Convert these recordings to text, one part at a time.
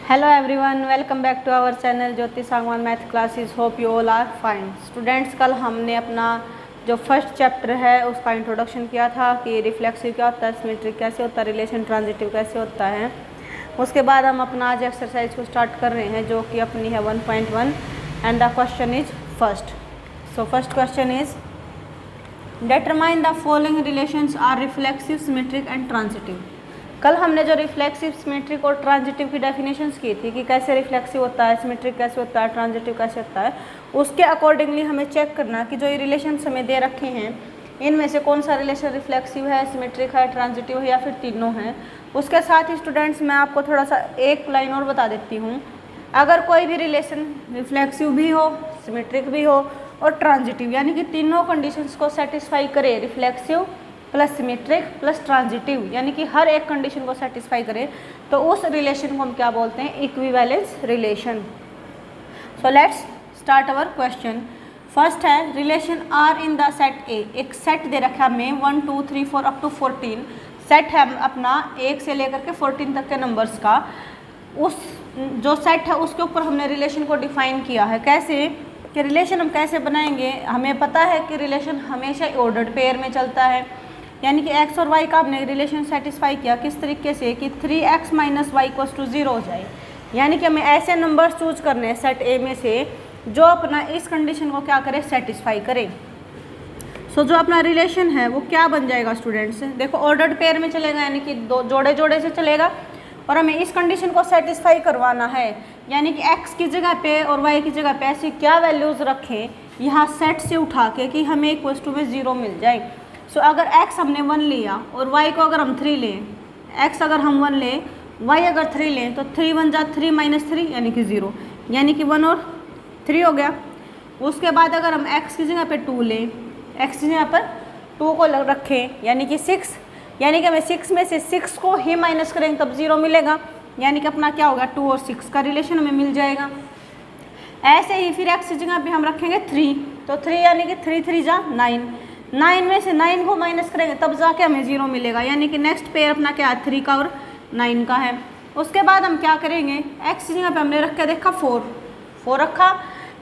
Hello everyone, welcome back to our channel Jyoti Sangwan math classes. Hope you all are fine. Students, कल हमने अपना जो first chapter है उसका इंट्रोडक्शन किया था कि रिफ्लेक्सिव क्या होता है, सिमेट्रिक कैसे होता है, रिलेशन ट्रांजिटिव कैसे होता है। उसके बाद हम अपना आज एक्सरसाइज को स्टार्ट कर रहे हैं जो कि अपनी है 1.1 and the question is first. So first question is determine the following relations are reflexive, symmetric and transitive. कल हमने जो रिफ्लेक्सिव, सिमेट्रिक और ट्रांजिटिव की डेफिनेशंस की थी कि कैसे रिफ्लेक्सिव होता है, सिमेट्रिक कैसे होता है, ट्रांजिटिव कैसे होता है, उसके अकॉर्डिंगली हमें चेक करना कि जो ये रिलेशंस हमें दे रखे हैं इनमें से कौन सा रिलेशन रिफ्लेक्सिव है, सिमेट्रिक है, ट्रांजिटिव है या फिर तीनों हैं। उसके साथ ही स्टूडेंट्स मैं आपको थोड़ा सा एक लाइन और बता देती हूँ। अगर कोई भी रिलेशन रिफ्लेक्सिव भी हो, सिमेट्रिक भी हो और ट्रांजिटिव यानी कि तीनों कंडीशंस को सेटिस्फाई करे, reflexive plus symmetric plus transitive यानी कि हर एक कंडीशन को सेटिस्फाई करे, तो उस रिलेशन को हम क्या बोलते हैं, equivalence relation. So let's start our question. First है relation R in the set A. एक सेट दे रखा है हमें 1 2 3 4 अप टू 14 सेट है अपना 1 से लेकर के 14 तक के नंबर्स का। उस जो सेट है उसके ऊपर हमने रिलेशन को डिफाइन किया है। कैसे कि रिलेशन हम कैसे बनाएंगे, हमें पता है कि रिलेशन हमेशा ऑर्डर्ड पेयर में चलता है, यानी कि x और y का हमने रिलेशन सेटिस्फाई किया किस तरीके से कि 3x minus Y equals to 0 हो जाए। यानी कि हमें ऐसे नंबर्स चूज करने हैं सेट ए में से जो अपना इस कंडीशन को क्या करे, सेटिस्फाई करे। सो जो अपना रिलेशन है वो क्या बन जाएगा स्टूडेंट्स, देखो ऑर्डर्ड पेयर में चलेगा यानी कि दो जोड़े जोड़े से चलेगा और हमें इस कंडीशन को सेटिस्फाई करवाना है, यानी कि x की जगह पे और y की जगह पे ऐसी क्या वैल्यूज़ रखें यहाँ सेट से उठा के कि हमें इक्वल्स टू में 0 मिल जाए। सो अगर x हमने 1 लिया और y को अगर हम 3 लें, x अगर हम 1 लें, y अगर 3 लें तो 3 1 जा 3 माइनस 3 यानी कि 0, यानी कि 1 और 3 हो गया। उसके बाद अगर हम x की जगह पे 2 लें, x की जगह पर 2 को रखें यानी कि 6, यानी कि हमें 6 में से 6 को ही माइनस करेंगे तब 0 मिलेगा, यानी कि अपना क्या होगा 2 और 6 का रिलेशन हमें मिल जाएगा। ऐसे ही फिर x की जगह पे हम रखेंगे 3, तो 3 यानी कि 3 3 जा 9, 9 में से 9 को माइनस करेंगे तब जाके हमें 0 मिलेगा, यानी कि नेक्स्ट पेयर अपना क्या है 3 का और 9 का है। उसके बाद हम क्या करेंगे, x की जगह पे हमने रख के देखा 4 रखा,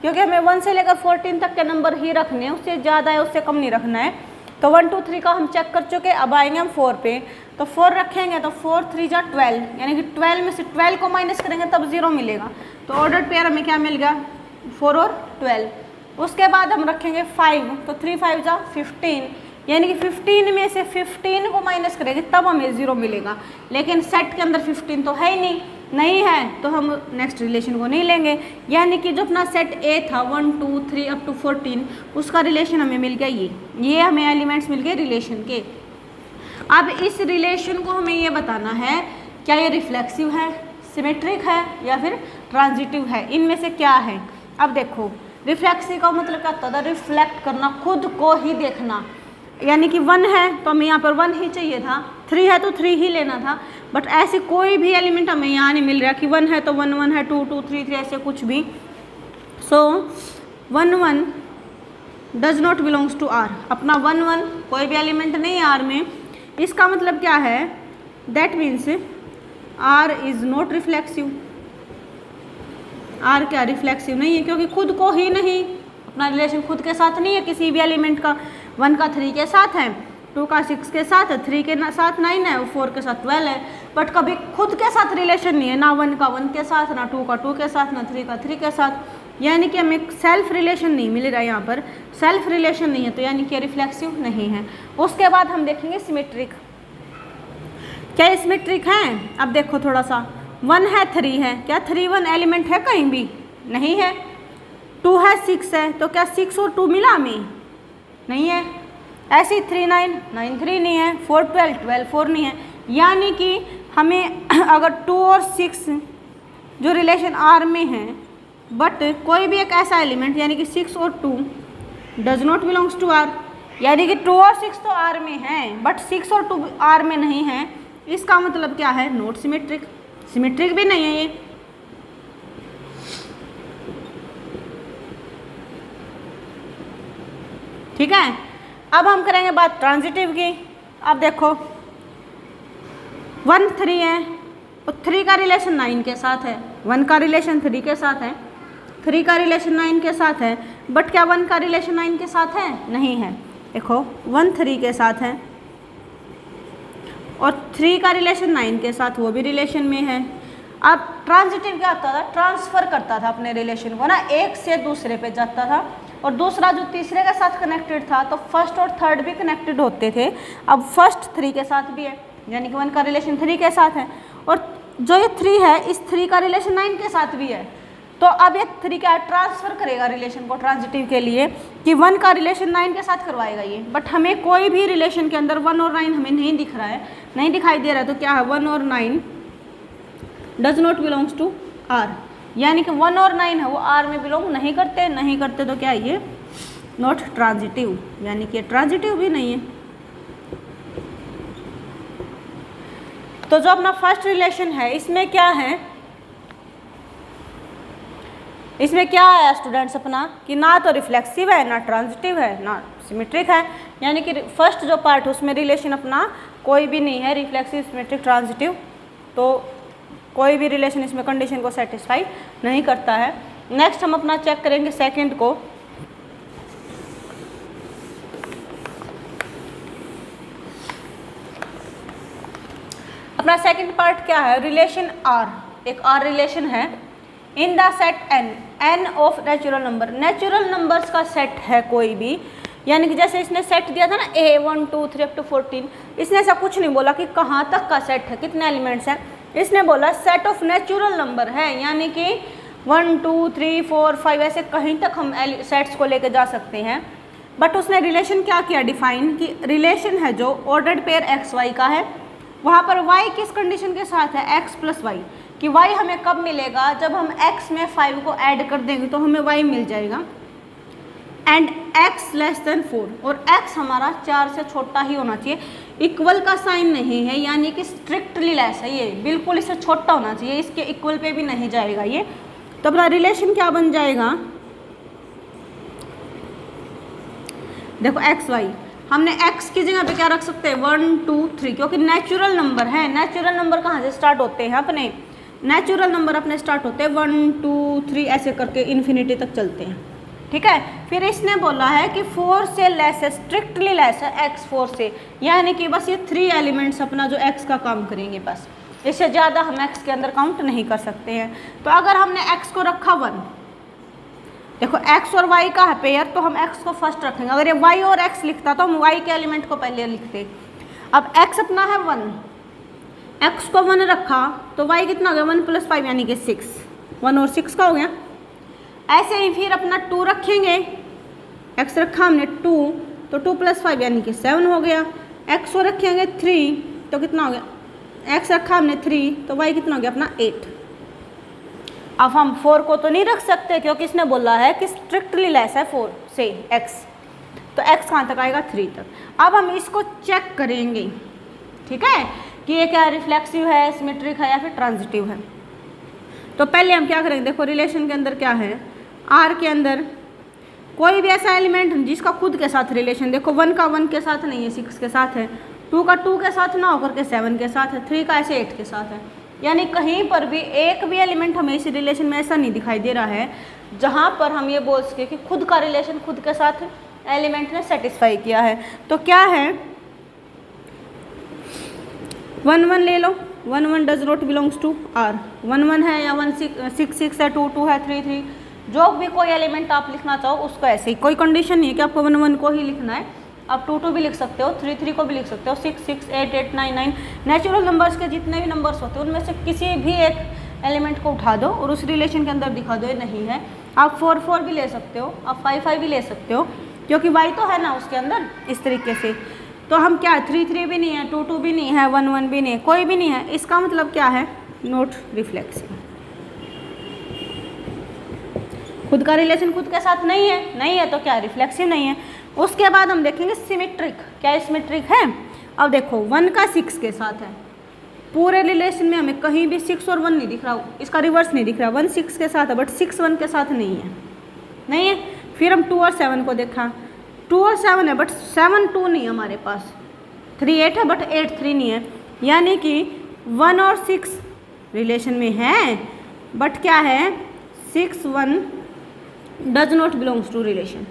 क्योंकि हमें 1 से लेकर 14 तक के नंबर ही रखने हैं, उससे ज़्यादा है उससे कम नहीं रखना है। तो 1 2 3 का हम चेक कर चुके, अब आएंगे हम 4 पे, तो 4 रखेंगे तो 4 3 जा 12, यानी कि 12 में से 12 को माइनस करेंगे तब 0 मिलेगा। तो ऑर्डर्ड पेयर हमें क्या मिल गया 4 और 12। उसके बाद हम रखेंगे 5, तो 3 5 जा 15, यानी कि 15 में से 15 को माइनस करेंगे तब हमें 0 मिलेगा, लेकिन सेट के अंदर 15 तो है ही नहीं है तो हम नेक्स्ट रिलेशन को नहीं लेंगे। यानी कि जो अपना सेट ए था 1 2 3 अप टू 14 उसका रिलेशन हमें मिल गया ये हमें एलिमेंट्स मिल गए रिलेशन के। अब इस रिलेशन को हमें ये बताना है क्या ये रिफ्लेक्सिव है, सिमेट्रिक है या फिर ट्रांजिटिव है, इनमें से क्या है। अब देखो रिफ्लेक्सिव का मतलब क्या होता था, रिफ्लेक्ट करना, खुद को ही देखना, यानी कि 1 है तो हमें यहाँ पर 1 ही चाहिए था, 3 है तो 3 ही लेना था, बट ऐसे कोई भी एलिमेंट हमें यहाँ नहीं मिल रहा कि 1 है तो 1 1 है, 2 2 3 3 ऐसे कुछ भी। So 1 1 does not belongs to R, अपना 1 1 कोई भी एलिमेंट नहीं है आर में। इसका मतलब क्या है, that means R is not reflexive, R क्या रिफ्लेक्सिव नहीं है, क्योंकि खुद को ही नहीं, अपना रिलेशन खुद के साथ नहीं है किसी भी एलिमेंट का। 1 का 3 के साथ है, 2 का 6 के साथ है, 3 के साथ 9 है, 4 के साथ 12 है, बट कभी खुद के साथ रिलेशन नहीं है, ना 1 का 1 के साथ, ना 2 का 2 के साथ, ना 3 का 3 के साथ, यानी कि हमें सेल्फ रिलेशन नहीं मिल रहा है, यहाँ पर सेल्फ रिलेशन नहीं है, तो यानी कि रिफ्लेक्सिव नहीं है। उसके बाद हम देखेंगे सिमेट्रिक, क्या सिमेट्रिक है। अब देखो थोड़ा सा 1 है 3 है, क्या 3 1 एलिमेंट है कहीं भी, नहीं है। 2 है 6 है, तो क्या 6 और 2 मिला हमें, नहीं है। ऐसे 3 9 9 3 नहीं है, 4 12 12 4 नहीं है, यानी कि हमें अगर 2 और 6 जो रिलेशन आर में है, बट कोई भी एक ऐसा एलिमेंट यानी कि 6 और 2 does not belongs to R, यानी कि 2 और 6 तो आर में हैं बट 6 और 2 आर में नहीं है, इसका मतलब क्या है, नॉट सिमेट्रिक, सिमेट्रिक भी नहीं है ये। ठीक है, अब हम करेंगे बात ट्रांजिटिव की। अब देखो 1 3 है और 3 का रिलेशन 9 के साथ है, 1 का रिलेशन 3 के साथ है, 3 का रिलेशन 9 के साथ है, बट क्या 1 का रिलेशन 9 के साथ है? नहीं है। देखो 1 3 के साथ है और 3 का रिलेशन 9 के साथ, वो भी रिलेशन में है। अब ट्रांजिटिव क्या होता था? ट्रांसफ़र करता था अपने रिलेशन को ना, एक से दूसरे पे जाता था, और दूसरा जो तीसरे के साथ कनेक्टेड था तो फर्स्ट और थर्ड भी कनेक्टेड होते थे। अब फर्स्ट 3 के साथ भी है, यानी कि 1 का रिलेशन 3 के साथ है, और जो ये 3 है इस 3 का रिलेशन 9 के साथ भी है। तो अब ये 3 क्या ट्रांसफ़र करेगा रिलेशन को ट्रांजिटिव के लिए कि 1 का रिलेशन 9 के साथ करवाएगा ये, बट हमें कोई भी रिलेशन के अंदर 1 और 9 हमें नहीं दिख रहा है, नहीं दिखाई दे रहा है। तो क्या है? 1 और 9 does not belongs to R, यानी कि 1 और 9 है वो आर में बिलोंग नहीं करते, तो क्या है ये? नॉट ट्रांजिटिव, यानी कि ट्रांजिटिव भी नहीं है। तो जो अपना फर्स्ट रिलेशन है इसमें क्या है? इसमें क्या आया स्टूडेंट्स अपना कि ना तो रिफ्लेक्सिव है, ना ट्रांजिटिव है, ना सिमेट्रिक है, यानी कि फर्स्ट जो पार्ट उसमें रिलेशन अपना कोई भी नहीं है, रिफ्लेक्सिव, सिमेट्रिक, ट्रांजिटिव, तो कोई भी रिलेशन इसमें कंडीशन को सेटिस्फाई नहीं करता है। नेक्स्ट हम अपना चेक करेंगे सेकंड को। अपना सेकंड पार्ट क्या है? रिलेशन आर, एक आर रिलेशन है in the set N of natural number, natural numbers का सेट है कोई भी, यानी कि जैसे इसने सेट दिया था ना A 1 2 3 up to 14, इसने ऐसा कुछ नहीं बोला कि कहाँ तक का सेट है, कितने एलिमेंट्स हैं, इसने बोला सेट ऑफ नेचुरल नंबर है, यानी कि 1 2 3 4 5 ऐसे कहीं तक हम सेट्स को लेके जा सकते हैं। बट उसने रिलेशन क्या किया डिफाइन कि रिलेशन है जो ऑर्डर्ड पेयर एक्स वाई का है, वहाँ पर y किस कंडीशन के साथ है? x प्लस वाई, कि y हमें कब मिलेगा? जब हम x में 5 को ऐड कर देंगे तो हमें y मिल जाएगा, एंड x लेस देन 4, और x हमारा 4 से छोटा ही होना चाहिए, इक्वल का साइन नहीं है, यानी कि स्ट्रिक्टली लेस है, ये बिल्कुल इससे छोटा होना चाहिए, इसके इक्वल पे भी नहीं जाएगा ये। तो अपना रिलेशन क्या बन जाएगा? देखो एक्स वाई, हमने x की जगह पे क्या रख सकते हैं? 1 2 3, क्योंकि नेचुरल नंबर है। नेचुरल नंबर कहाँ से स्टार्ट होते हैं? अपने नेचुरल नंबर अपने स्टार्ट होते हैं 1 2 3 ऐसे करके इन्फिनिटी तक चलते हैं, ठीक है। फिर इसने बोला है कि 4 से लेस है, स्ट्रिक्टली लेस है x 4 से, यानी कि बस ये 3 एलिमेंट्स अपना जो x का काम करेंगे, बस इससे ज़्यादा हम x के अंदर काउंट नहीं कर सकते हैं। तो अगर हमने x को रखा 1, देखो x और y का है पेयर, तो हम x को फर्स्ट रखेंगे। अगर ये y और x लिखता तो हम y के एलिमेंट को पहले लिखते। अब x अपना है 1, x को 1 रखा तो y कितना हो गया? 1 + 5 यानी कि 6, 1 और 6 का हो गया। ऐसे ही फिर अपना 2 रखेंगे, x रखा हमने 2, तो 2 + 5 यानी कि 7 हो गया। x को रखेंगे 3 तो कितना हो गया? x रखा हमने 3 तो y कितना हो गया अपना? 8। अब हम 4 को तो नहीं रख सकते क्योंकि इसने बोला है कि स्ट्रिक्टली लेस है 4 से x, तो x कहाँ तक आएगा? 3 तक। अब हम इसको चेक करेंगे, ठीक है, कि ये क्या रिफ्लेक्सिव है, सिमेट्रिक है या फिर ट्रांजिटिव है। तो पहले हम क्या करेंगे? देखो रिलेशन के अंदर क्या है, R के अंदर कोई भी ऐसा एलिमेंट जिसका खुद के साथ रिलेशन, देखो 1 का 1 के साथ नहीं है, 6 के साथ है, 2 का 2 के साथ ना होकर के 7 के साथ है, 3 का ऐसे 8 के साथ है, यानी कहीं पर भी एक भी एलिमेंट हमें इस रिलेशन में ऐसा नहीं दिखाई दे रहा है जहाँ पर हम ये बोल सके कि खुद का रिलेशन खुद के साथ एलिमेंट ने सेटिस्फाई किया है। तो क्या है? 1 1 ले लो, 1 1 does not belongs to R, 1 1 है या 1 6 6 है, 2 2 है, 3 3, जो भी कोई एलिमेंट आप लिखना चाहो उसको ऐसे ही, कोई कंडीशन नहीं है कि आपको 1 1 को ही लिखना है, आप 2 2 भी लिख सकते हो, 3 3 को भी लिख सकते हो, 6 6 8 8 9 9, नेचुरल नंबर्स के जितने भी नंबर्स होते हैं उनमें से किसी भी एक एलिमेंट को उठा दो और उस रिलेशन के अंदर दिखा दो ये नहीं है। आप 4 4 भी ले सकते हो, आप 5 5 भी ले सकते हो, क्योंकि y तो है ना उसके अंदर, इस तरीके से। तो हम क्या 3 3 भी नहीं है, 2 2 भी नहीं है, 1 1 भी नहीं है, कोई भी नहीं है, इसका मतलब क्या है? Not reflexive. खुद का रिलेशन खुद के साथ नहीं है, नहीं है तो क्या रिफ्लेक्सिव नहीं है। उसके बाद हम देखेंगे सिमेट्रिक, क्या सिमेट्रिक है? अब देखो 1 का 6 के साथ है, पूरे रिलेशन में हमें कहीं भी 6 और 1 नहीं दिख रहा, इसका रिवर्स नहीं दिख रहा, 1 6 के साथ है बट 6 1 के साथ नहीं है, नहीं है। फिर हम 2 और 7 को देखा, 2 और 7 है बट 7 2 नहीं है हमारे पास, 3 8 है बट 8 3 नहीं है, यानी कि 1 और 6 रिलेशन में है बट क्या है 6 1 does not belongs to relation.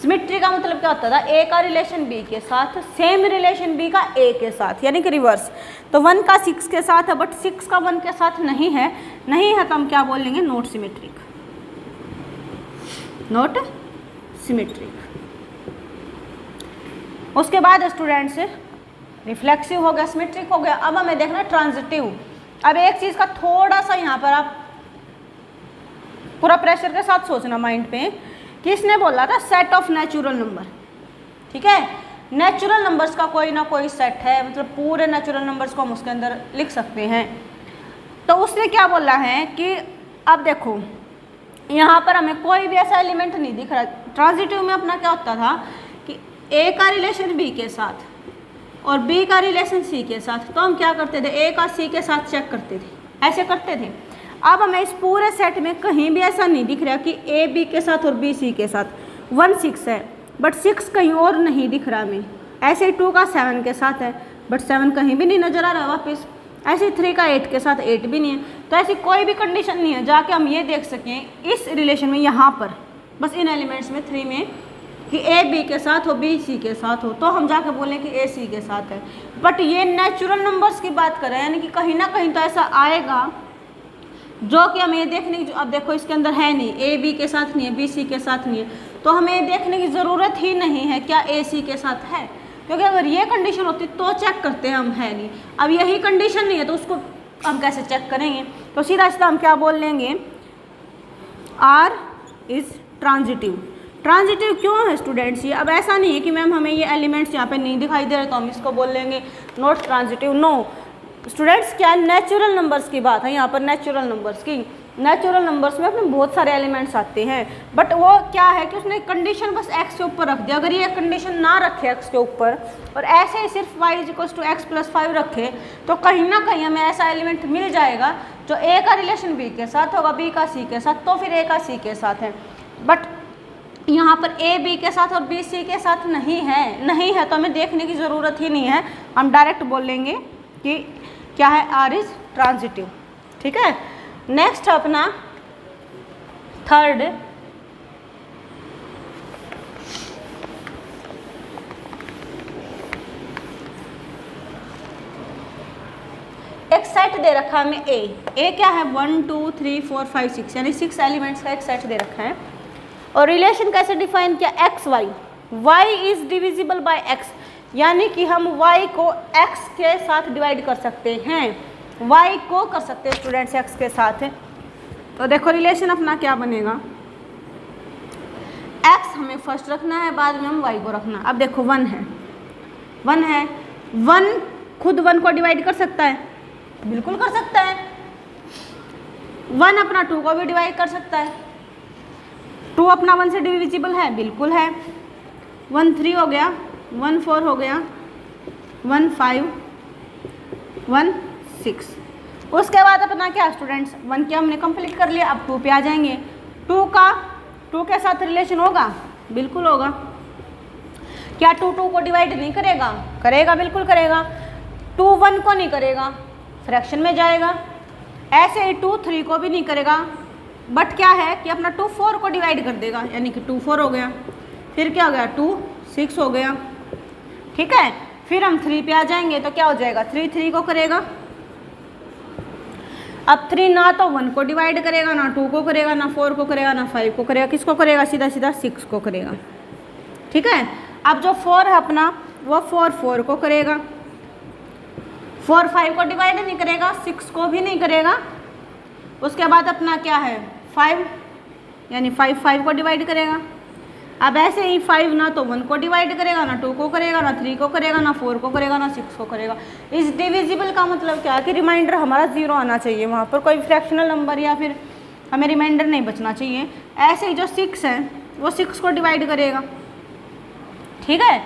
Symmetry का मतलब क्या होता था, ए का रिलेशन बी के साथ, सेम रिलेशन बी का ए के साथ, यानी कि रिवर्स। तो 1 का 6 के साथ है बट 6 का 1 के साथ नहीं है तो हम क्या बोलेंगे, नॉट सिमेट्रिक, नॉट सिमेट्रिक। उसके बाद स्टूडेंट्स रिफ्लेक्सिव हो गया, सिमेट्रिक हो गया। अब हमें देखना ट्रांजिटिव। अब एक चीज़ का थोड़ा सा यहाँ पर आप पूरा प्रेशर के साथ सोचना माइंड पे, किसने बोला था सेट ऑफ नेचुरल नंबर, ठीक है। नेचुरल नंबर्स का कोई ना कोई सेट है, मतलब पूरे नेचुरल नंबर्स को हम उसके अंदर लिख सकते हैं। तो उसने क्या बोला है कि अब देखो यहाँ पर हमें कोई भी ऐसा एलिमेंट नहीं दिख रहा। ट्रांजिटिव में अपना क्या होता था कि ए का रिलेशन बी के साथ और बी का रिलेशन सी के साथ, तो हम क्या करते थे, ए का सी के साथ चेक करते थे, ऐसे करते थे। अब हमें इस पूरे सेट में कहीं भी ऐसा नहीं दिख रहा कि ए बी के साथ और बी सी के साथ 1 6 है बट 6 कहीं और नहीं दिख रहा हमें। ऐसे ही 2 का 7 के साथ है बट 7 कहीं भी नहीं नजर आ रहा वापस। ऐसे 3 का 8 के साथ 8 भी नहीं है। तो ऐसी कोई भी कंडीशन नहीं है जाके हम ये देख सकें इस रिलेशन में, यहाँ पर बस इन एलिमेंट्स में 3 में, कि ए बी के साथ हो बी सी के साथ हो, तो हम जाके बोलें कि ए सी के साथ है। बट ये नेचुरल नंबर्स की बात करें, यानी कि कहीं ना कहीं तो ऐसा आएगा जो कि हमें ये देखने की, अब देखो इसके अंदर है नहीं, ए बी के साथ नहीं है, बी सी के साथ नहीं है, तो हमें ये देखने की ज़रूरत ही नहीं है क्या ए सी के साथ है, क्योंकि अगर ये कंडीशन होती तो चेक करते हैं हम, है नहीं। अब यही कंडीशन नहीं है तो उसको हम कैसे चेक करेंगे, तो सीधा सीधा हम क्या बोल लेंगे, आर इज़ ट्रांजिटिव। ट्रांजिटिव क्यों है स्टूडेंट्स ये, अब ऐसा नहीं है कि मैम हमें ये एलिमेंट्स यहाँ पे नहीं दिखाई दे रहे तो हम इसको बोल लेंगे नॉट ट्रांजिटिव। नो स्टूडेंट्स, क्या नेचुरल नंबर्स की बात है यहाँ पर, नेचुरल नंबर्स की। नेचुरल नंबर्स में अपने बहुत सारे एलिमेंट्स आते हैं बट वो क्या है कि उसने कंडीशन बस x के ऊपर रख दिया। अगर ये कंडीशन ना रखे x के ऊपर और ऐसे ही सिर्फ y = x + 5 रखे तो कहीं ना कहीं हमें ऐसा एलिमेंट मिल जाएगा जो a का रिलेशन b के साथ होगा, b का c के साथ, तो फिर a का c के साथ है। बट यहाँ पर a b के साथ और b c के साथ नहीं है तो हमें देखने की ज़रूरत ही नहीं है, हम डायरेक्ट बोल लेंगे कि क्या है, आर इज ट्रांजिटिव। ठीक है, नेक्स्ट अपना थर्ड, एक सेट दे रखा है हमें ए क्या है 1 2 3 4 5 6 यानी 6 एलिमेंट्स का एक सेट दे रखा है। और रिलेशन कैसे डिफाइन किया, x y is divisible by x, यानी कि हम y को x के साथ डिवाइड कर सकते हैं, y को कर सकते हैं स्टूडेंट्स x के साथ। तो देखो रिलेशन अपना क्या बनेगा, x हमें फर्स्ट रखना है, बाद में हम y को रखना। अब देखो 1 है 1 खुद 1 को डिवाइड कर सकता है, बिल्कुल कर सकता है। 1 अपना 2 को भी डिवाइड कर सकता है, 2 अपना 1 से डिविजिबल है, बिल्कुल है। 1 3 हो गया, 1 4 हो गया, 1 5 1 6। उसके बाद अपना क्या स्टूडेंट्स, 1 क्या हमने कंप्लीट कर लिया। अब 2 पे आ जाएंगे। 2 के साथ रिलेशन होगा, बिल्कुल होगा। क्या 2 को डिवाइड नहीं करेगा, करेगा, बिल्कुल करेगा। 2 1 को नहीं करेगा, फ्रैक्शन में जाएगा। ऐसे ही 2 3 को भी नहीं करेगा, बट क्या है कि अपना 2 4 को डिवाइड कर देगा, यानी कि 2 4 हो गया। फिर क्या हो गया, 2 6 हो गया। ठीक है, फिर हम 3 पे आ जाएंगे तो क्या हो जाएगा, 3 3 को करेगा। अब 3 ना तो 1 को डिवाइड करेगा, ना 2 को करेगा, ना 4 को करेगा, ना 5 को करेगा, किसको करेगा, सीधा सीधा 6 को करेगा। ठीक है, अब जो 4 है अपना वो 4 को करेगा, 4 5 को डिवाइड नहीं करेगा, 6 को भी नहीं करेगा। उसके बाद अपना क्या है 5, यानी 5 5 को डिवाइड करेगा। अब ऐसे ही 5 ना तो 1 को डिवाइड करेगा, ना 2 को करेगा, ना 3 को करेगा, ना 4 को करेगा, ना 6 को करेगा। इस डिविजिबल का मतलब क्या है कि रिमाइंडर हमारा 0 आना चाहिए, वहाँ पर कोई फ्रैक्शनल नंबर या फिर हमें रिमाइंडर नहीं बचना चाहिए। ऐसे ही जो 6 है वो 6 को डिवाइड करेगा। ठीक है,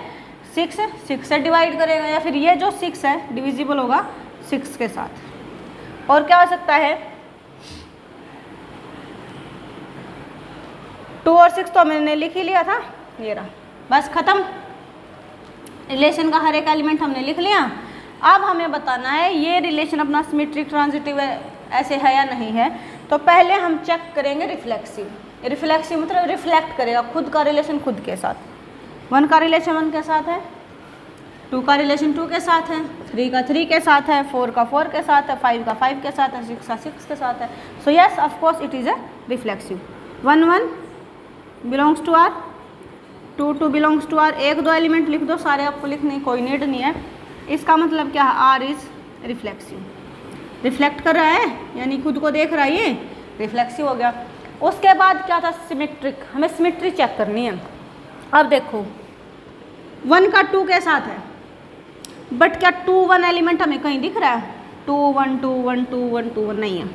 6 से डिवाइड करेगा, या फिर ये जो 6 है डिविजिबल होगा 6 के साथ। और क्या हो सकता है, 2 और 6 तो मैंने लिख ही लिया था, ये रहा, बस खत्म। रिलेशन का हर एक एलिमेंट हमने लिख लिया। अब हमें बताना है ये रिलेशन अपना सिमेट्रिक ट्रांजिटिव ऐसे है या नहीं है। तो पहले हम चेक करेंगे रिफ्लेक्सिव। रिफ्लेक्सिव मतलब रिफ्लेक्ट करेगा खुद का रिलेशन खुद के साथ। 1 का रिलेशन 1 के साथ है, 2 का रिलेशन 2 के साथ है, 3 का 3 के साथ है, 4 का 4 के साथ है, 5 का 5 के साथ है, 6 का 6 के साथ है। So yes of course it is a reflexive. 1 1 belongs to R, 2 2 belongs to R. 1 2 element लिख दो, सारे आपको लिखने की कोई नीड नहीं है। इसका मतलब क्या है, आर इज रिफ्लेक्सिव। रिफ्लेक्ट कर रहा है यानी खुद को देख रहा है, ये रिफ्लेक्सिव हो गया। उसके बाद क्या था, सिमेट्रिक। हमें सिमेट्री चेक करनी है। अब देखो 1 का 2 के साथ है, बट क्या 2 1 एलिमेंट हमें कहीं दिख रहा है? 2 1 2 1 2 1 2 1 नहीं है।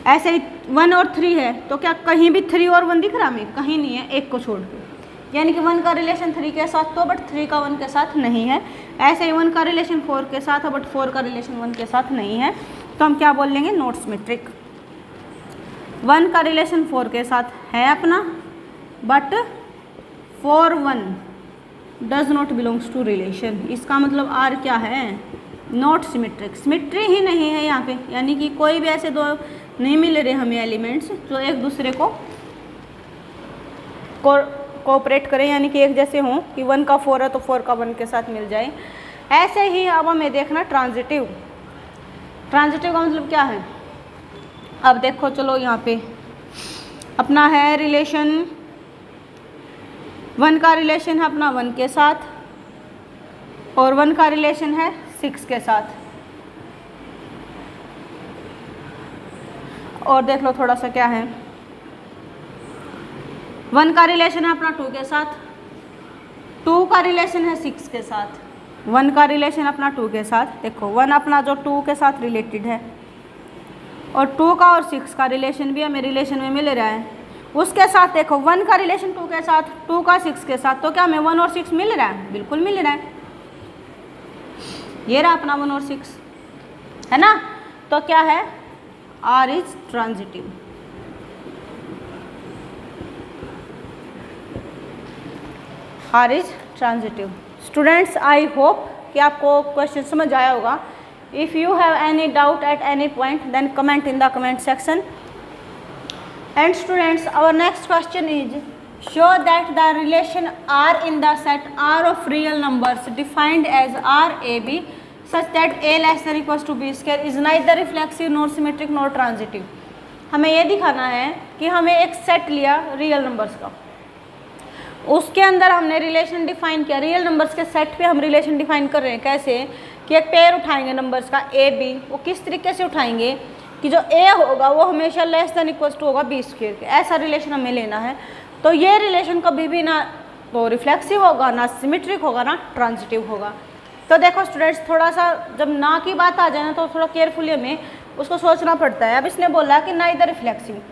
ऐसे ही 1 और 3 है, तो क्या कहीं भी 3 और 1 दिख रहा है हमें? कहीं नहीं है, एक को छोड़ के। यानी कि 1 का रिलेशन 3 के साथ तो, बट 3 का 1 के साथ नहीं है। ऐसे ही 1 का रिलेशन 4 के साथ है, बट 4 का रिलेशन 1 के साथ नहीं है। तो हम क्या बोल लेंगे, नॉट सिमेट्रिक। 1 का रिलेशन 4 के साथ है अपना, but 4 1 does not belongs to relation. इसका मतलब आर क्या है, नॉट सिमेट्रिक। सिमेट्री ही नहीं है यहाँ पे, यानी कि कोई भी ऐसे दो नहीं मिल रहे हमें एलिमेंट्स जो एक दूसरे को कोऑपरेट करें, यानी कि एक जैसे हों कि 1 का 4 है तो 4 का 1 के साथ मिल जाए। ऐसे ही अब हमें देखना ट्रांजिटिव। ट्रांजिटिव का मतलब क्या है, अब देखो चलो यहाँ पे अपना है रिलेशन, 1 का रिलेशन है अपना 1 के साथ, और 1 का रिलेशन है 6 के साथ। और देख लो थोड़ा सा क्या है, 1 का रिलेशन है अपना 2 के साथ, 2 का रिलेशन है 6 के साथ। 1 का रिलेशन अपना 2 के साथ, देखो 1 अपना जो 2 के साथ रिलेटेड है, और 2 का और 6 का रिलेशन भी हमें रिलेशन में मिल रहा है। उसके साथ देखो 1 का रिलेशन 2 के साथ, 2 का 6 के साथ, तो क्या हमें 1 और 6 मिल रहा है? बिल्कुल मिल रहा है। ये रहा अपना 1 और 6, है ना। तो क्या है, R is transitive. R is transitive. Students I hope कि आपको क्वेश्चन समझ आया होगा। If you have any doubt at any point then comment in the comment section. And students our next question is show that the relation R in the set R of real numbers defined as RAB such that A less than equals to B square is neither reflexive nor symmetric nor transitive। हमें ये दिखाना है कि हमें एक set लिया real numbers का, उसके अंदर हमने रिलेशन डिफाइन किया। रियल नंबर्स के सेट पे हम रिलेशन डिफाइन कर रहे हैं कैसे, कि एक पेयर उठाएंगे नंबर्स का ए बी। वो किस तरीके से उठाएंगे कि जो ए होगा वो हमेशा लेस देन इक्वल्स टू होगा बी स्क्वायर के। ऐसा रिलेशन हमें लेना है। तो ये रिलेशन कभी भी ना तो रिफ्लेक्सिव होगा, ना सिमेट्रिक होगा, ना ट्रांजिटिव होगा। तो देखो स्टूडेंट्स, थोड़ा सा जब ना की बात आ जाए ना तो थोड़ा केयरफुली हमें उसको सोचना पड़ता है। अब इसने बोला कि ना इधर रिफ्लेक्सिव,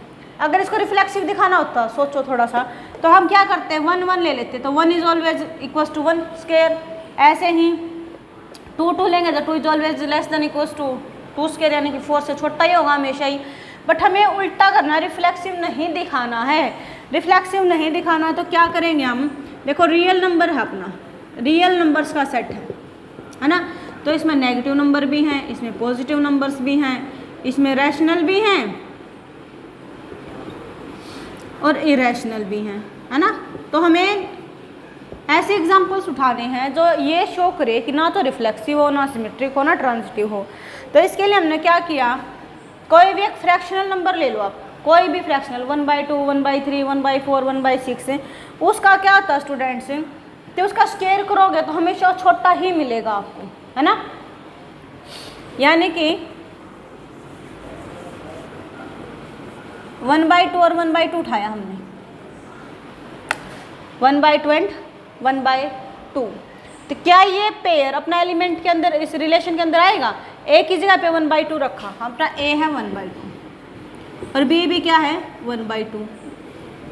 अगर इसको रिफ्लेक्सिव दिखाना होता, सोचो थोड़ा सा, तो हम क्या करते हैं 1 1 ले लेते, तो 1 is always equals to 1 square. ऐसे ही 2 2 लेंगे तो 2 is always less than equals to 2 square, यानी कि 4 से छोटा ही होगा हमेशा ही। बट हमें उल्टा करना, रिफ्लेक्सिव नहीं दिखाना है। रिफ्लेक्सिव नहीं दिखाना तो क्या करेंगे हम, देखो रियल नंबर है अपना, रियल नंबर्स का सेट है ना। तो इसमें नेगेटिव नंबर भी हैं, इसमें पॉजिटिव नंबर्स भी हैं, इसमें रैशनल भी हैं और इरेशनल भी हैं, है ना। तो हमें ऐसे एग्जांपल्स उठाने हैं जो ये शो करे कि ना तो रिफ्लेक्सिव हो, ना सिमेट्रिक हो, ना ट्रांजिटिव हो। तो इसके लिए हमने क्या किया, कोई भी एक फ्रैक्शनल नंबर ले लो आप, कोई भी फ्रैक्शनल 1/2 1/3 1/4 1/6 है, उसका क्या होता है स्टूडेंट्स, तो उसका स्क्वायर करोगे तो हमेशा छोटा ही मिलेगा आपको, है ना। यानी कि 1/2 और 1/2 उठाया हमने, 1/20 1/2, तो क्या ये पेयर अपना एलिमेंट के अंदर इस रिलेशन के अंदर आएगा। ए की जगह पे 1/2 रखा, अपना ए है 1/2 और बी भी क्या है 1/2।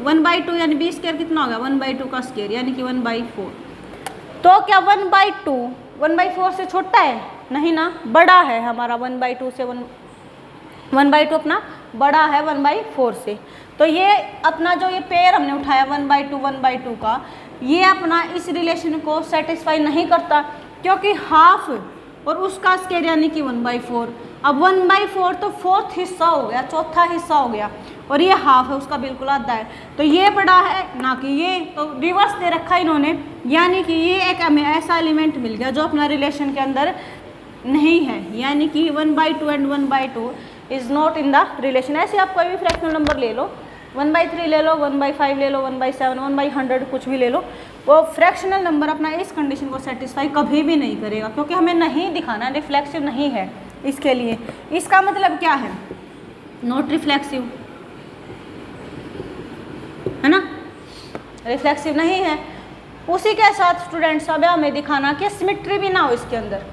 1/2 यानी बी स्क्वायर कितना होगा 1/2 का स्क्वायर, यानी कि 1/4। तो क्या 1/2 1/4 से छोटा है, नहीं ना, बड़ा है हमारा 1/2 से। 1/2 अपना बड़ा है 1/4 से। तो ये अपना जो ये पेयर हमने उठाया 1/2 1/2 का, ये अपना इस रिलेशन को सेटिस्फाई नहीं करता, क्योंकि हाफ और उसका स्क्वायर यानी कि 1/4। अब 1/4 तो फोर्थ हिस्सा हो गया, चौथा हिस्सा हो गया, और ये हाफ है उसका बिल्कुल आधा है, तो ये बड़ा है ना कि ये, तो रिवर्स दे रखा इन्होंने, यानी कि ये एक हमें ऐसा एलिमेंट मिल गया जो अपना रिलेशन के अंदर नहीं है, यानी कि 1/2 and 1/2 is not in the relation. ऐसे आप कोई भी फ्रैक्शनल नंबर ले लो, 1/3 ले लो, 1/5 ले लो, 1/7, 1/100 कुछ भी ले लो, वो फ्रैक्शनल नंबर अपना इस कंडीशन को सेटिस्फाई कभी भी नहीं करेगा, क्योंकि हमें नहीं दिखाना, रिफ्लेक्सिव नहीं है इसके लिए। इसका मतलब क्या है, नॉट रिफ्लेक्सिव है ना, रिफ्लेक्सिव नहीं है। उसी के साथ स्टूडेंट्स अब हमें दिखाना कि सिमेट्री भी ना हो इसके अंदर,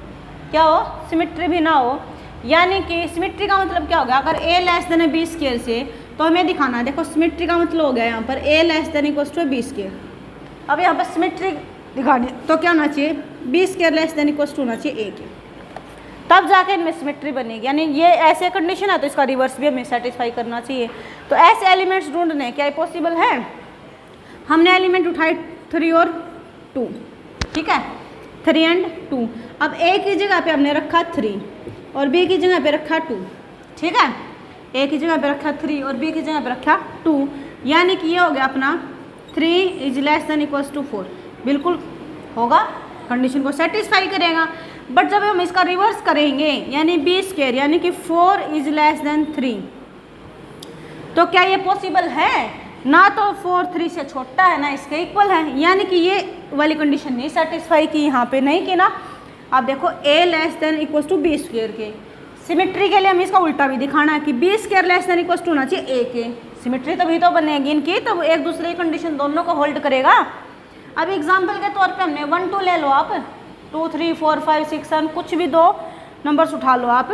क्या हो, सिमेट्री भी ना हो, यानी कि सिमेट्री का मतलब क्या होगा, अगर a less then b square से, तो हमें दिखाना है, देखो सिमेट्री का मतलब हो गया यहाँ पर a less than equal to b square. अब यहाँ पर सिमेट्री दिखानी तो क्या होना चाहिए, b square less than equal to होना चाहिए a के, तब जाके इनमें सिमेट्री बनेगी, यानी ये ऐसे कंडीशन है तो इसका रिवर्स भी हमें सेटिस्फाई करना चाहिए। तो ऐसे एलिमेंट्स ढूंढने क्या पॉसिबल है, हमने एलिमेंट उठाए 3 और 2, ठीक है, 3 एंड 2। अब a की जगह पे हमने रखा 3 और b की जगह पे रखा 2, ठीक है, a की जगह पे रखा 3 और b की जगह पे रखा 2, यानी कि ये हो गया अपना 3 is less than equals to 4, बिल्कुल होगा, कंडीशन को सेटिस्फाई करेगा। बट जब हम इसका रिवर्स करेंगे, यानी b स्क्वायर यानी कि 4 इज लेस देन 3, तो क्या ये पॉसिबल है, ना तो 4 3 से छोटा है ना इसके इक्वल है, यानी कि ये वाली कंडीशन नहीं सेटिस्फाई की यहाँ पे, नहीं की ना। अब देखो a less than equals to b square के, सिमेट्री के लिए हमें इसका उल्टा भी दिखाना है कि b square less than equals to होना चाहिए a के, सिमेट्री तभी तो बनेगी इनकी, तब एक दूसरे की कंडीशन दोनों को होल्ड करेगा। अब एग्जाम्पल के तौर पे हमने 1 2 ले लो आप, 2 3 4 5 6 7 कुछ भी 2 नंबर्स उठा लो आप,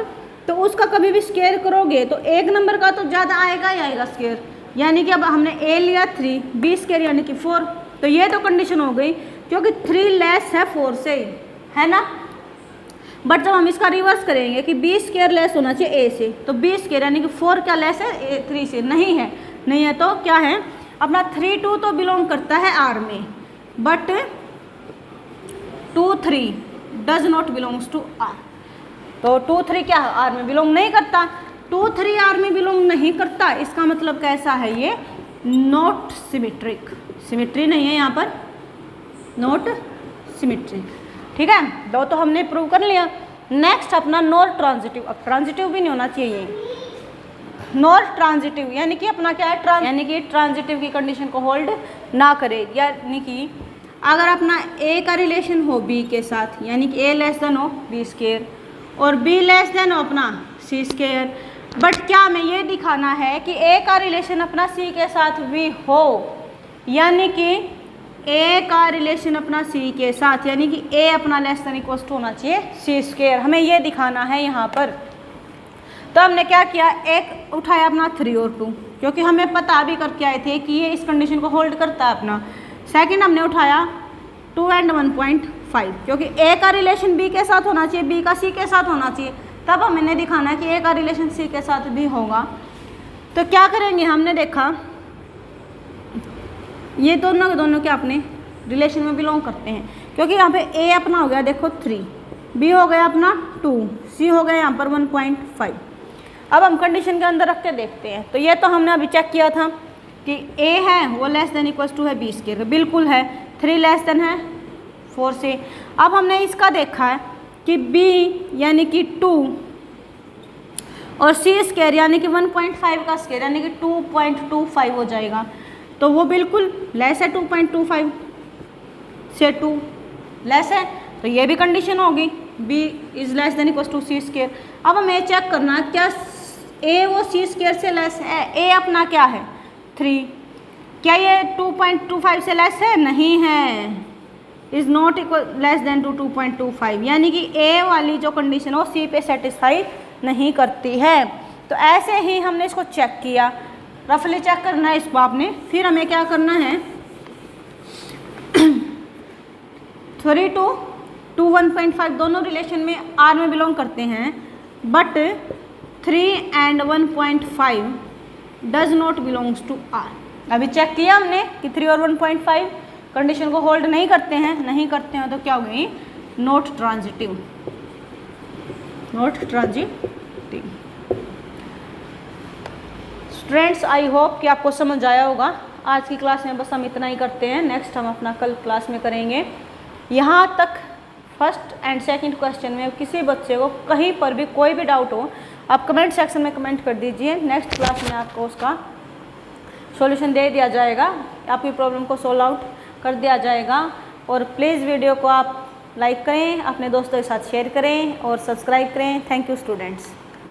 तो उसका कभी भी स्क्वायर करोगे तो एक नंबर का तो ज़्यादा आएगा ही आएगा स्क्वायर, यानी कि अब हमने a लिया 3, b स्क्वायर यानी कि 4, तो ये तो कंडीशन हो गई, क्योंकि 3 लेस है 4 से, है ना। बट जब हम इसका रिवर्स करेंगे कि b स्क्वायर लेस होना चाहिए a से, तो b स्क्वायर यानी कि 4 क्या लेस है 3 से, नहीं है, नहीं है तो क्या है अपना 3 2 तो बिलोंग करता है r में, but 2 3 does not belongs to r, तो 2 3 क्या है r में बिलोंग नहीं करता, 2 3 r में बिलोंग नहीं करता, इसका मतलब कैसा है, ये नॉट सिमेट्रिक, सिमेट्री नहीं है यहाँ पर, नॉट सिमेट्रिक, ठीक है। दो तो हमने प्रूव कर लिया। नेक्स्ट अपना नॉट ट्रांजिटिव, अब ट्रांजिटिव भी नहीं होना चाहिए, नॉट ट्रांजिटिव यानी कि अपना क्या है, यानी कि ट्रांजिटिव की कंडीशन को होल्ड ना करे, यानी कि अगर अपना a का रिलेशन हो b के साथ, यानी कि a लेस देन हो b स्क्वायर और b लेस देन हो अपना c स्क्वायर, बट क्या हमें ये दिखाना है कि a का रिलेशन अपना c के साथ भी हो, यानी कि a का रिलेशन अपना c के साथ, यानी कि a अपना लेस देन इक्वल टू होना चाहिए c स्क्वायर, हमें ये दिखाना है यहाँ पर। तो हमने क्या किया, एक उठाया अपना 3 और 2, क्योंकि हमें पता भी करके आए थे कि ये इस कंडीशन को होल्ड करता है अपना। सेकंड हमने उठाया 2 एंड 1.5, क्योंकि a का रिलेशन b के साथ होना चाहिए, b का c के साथ होना चाहिए, तब हमने दिखाना है कि a का रिलेशन c के साथ भी होगा। तो क्या करेंगे, हमने देखा ये दोनों के दोनों क्या अपने रिलेशन में बिलोंग करते हैं, क्योंकि यहाँ पे a अपना हो गया देखो 3, b हो गया अपना 2, c हो गया यहाँ पर 1.5। अब हम कंडीशन के अंदर रख के देखते हैं, तो ये तो हमने अभी चेक किया था कि a है वो लेस देन इक्वल्स टू है b स्क्वायर, बिल्कुल है, 3 लेस देन है 4 से। अब हमने इसका देखा है कि b यानी कि 2 और c स्क्वायर यानी कि 1.5 का स्क्वायर यानी कि 2.25 हो जाएगा, तो वो बिल्कुल लेस है 2.25 से 2 लेस है, तो ये भी कंडीशन होगी b is less than equals to c square. अब हमें चेक करना है क्या a वो c स्क्वायर से लेस है, a अपना क्या है 3, क्या ये 2.25 से लेस है, नहीं है, is not equal less than to 2.25, यानी कि a वाली जो कंडीशन है वो c पे सेटिस्फाई नहीं करती है। तो ऐसे ही हमने इसको चेक किया, रफली चेक करना है इसको आपने, फिर हमें क्या करना है 3 2 1.5 दोनों रिलेशन में r में बिलोंग करते हैं, but 3 and 1.5 does not belongs to r। अभी चेक किया हमने कि 3 और 1.5 कंडीशन को होल्ड नहीं करते हैं, तो क्या हो गई not transitive, not transitive. Meeting. Students, I hope कि आपको समझ आया होगा। आज की क्लास में बस हम इतना ही करते हैं, नेक्स्ट हम अपना कल क्लास में करेंगे। यहाँ तक फर्स्ट एंड सेकंड क्वेश्चन में किसी बच्चे को कहीं पर भी कोई भी डाउट हो, आप कमेंट सेक्शन में कमेंट कर दीजिए। नेक्स्ट क्लास में आपको उसका सॉल्यूशन दे दिया जाएगा, आपकी प्रॉब्लम को सॉल्व आउट कर दिया जाएगा। और प्लीज़ वीडियो को आप लाइक करें, अपने दोस्तों के साथ शेयर करें और सब्सक्राइब करें। Thank you students.